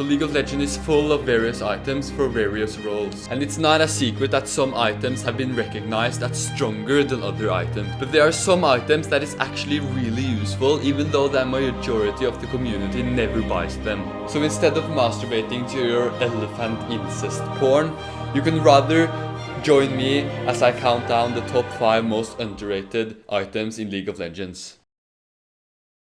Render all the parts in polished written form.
So League of Legends is full of various items for various roles. And it's not a secret that some items have been recognized as stronger than other items. But there are some items that is actually really useful, even though the majority of the community never buys them. So instead of masturbating to your elephant incest porn, you can rather join me as I count down the top 5 most underrated items in League of Legends.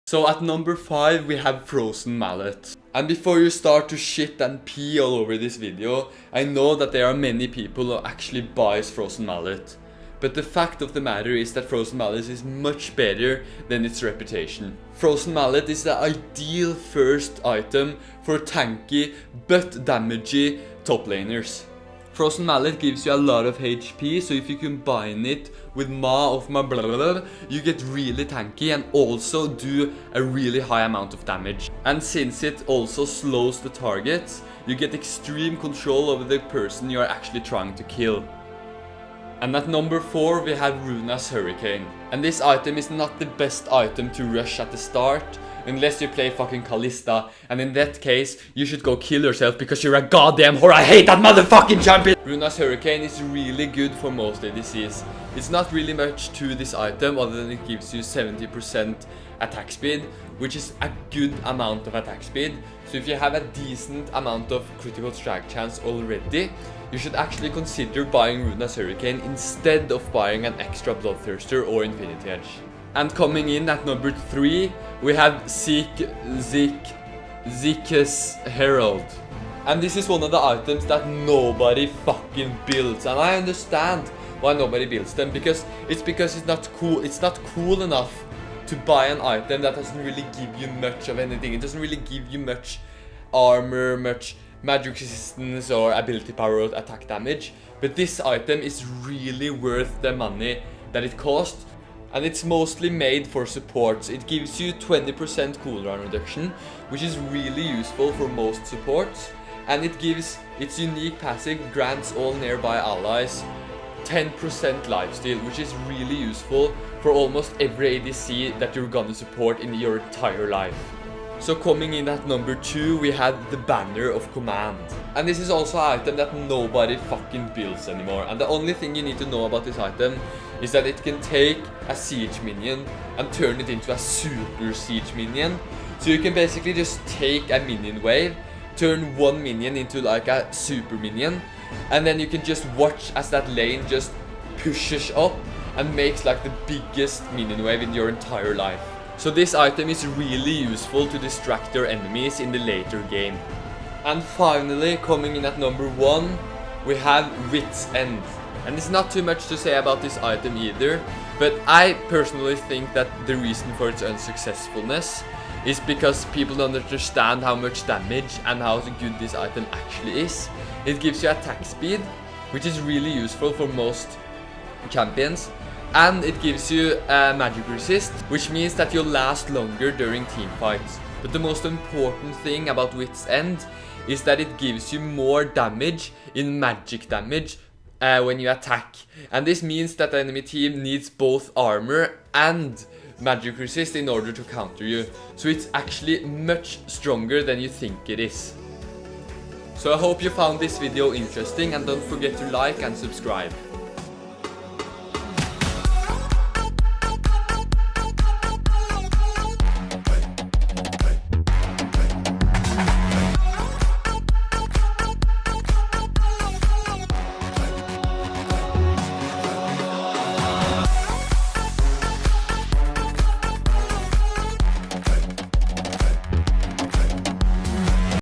So at number 5 we have Frozen Mallet. And before you start to shit and pee all over this video, I know that there are many people who actually buys Frozen Mallet. But the fact of the matter is that Frozen Mallet is much better than its reputation. Frozen Mallet is the ideal first item for tanky but damagey top laners. Frozen Mallet gives you a lot of HP, so if you combine it with Ma of Ma blah blah blah, you get really tanky and also do a really high amount of damage. And since it also slows the targets, you get extreme control over the person you are actually trying to kill. And at number 4 we have Ruinous Hurricane. And this item is not the best item to rush at the start, unless you play fucking Kalista, and in that case, you should go kill yourself because you're a goddamn whore. I hate that motherfucking champion! Ruinous Hurricane is really good for most ADCs. It's not really much to this item other than it gives you 70% attack speed, which is a good amount of attack speed. So if you have a decent amount of critical strike chance already, you should actually consider buying Ruinous Hurricane instead of buying an extra Bloodthirster or Infinity Edge. And coming in at number 3, we have Zeke's Herald. And this is one of the items that nobody fucking builds. And I understand why nobody builds them, because it's not cool. It's not cool enough to buy an item that doesn't really give you much of anything. It doesn't really give you much armor, much magic resistance or ability power or attack damage. But this item is really worth the money that it costs. And it's mostly made for supports. It gives you 20% cooldown reduction, which is really useful for most supports. And it gives its unique passive grants all nearby allies 10% lifesteal, which is really useful for almost every ADC that you're gonna support in your entire life. So coming in at number 2, we have the Banner of Command. And this is also an item that nobody fucking builds anymore. And the only thing you need to know about this item is that it can take a siege minion and turn it into a super siege minion. So you can basically just take a minion wave, turn one minion into like a super minion, and then you can just watch as that lane just pushes up and makes like the biggest minion wave in your entire life. So this item is really useful to distract your enemies in the later game. And finally, coming in at number 1, we have Wits End. And there's not too much to say about this item either, but I personally think that the reason for its unsuccessfulness is because people don't understand how much damage and how good this item actually is. It gives you attack speed, which is really useful for most champions. And it gives you magic resist, which means that you'll last longer during team fights. But the most important thing about Wits End is that it gives you more damage in magic damage when you attack. And this means that the enemy team needs both armor and magic resist in order to counter you. So it's actually much stronger than you think it is. So I hope you found this video interesting, and don't forget to like and subscribe.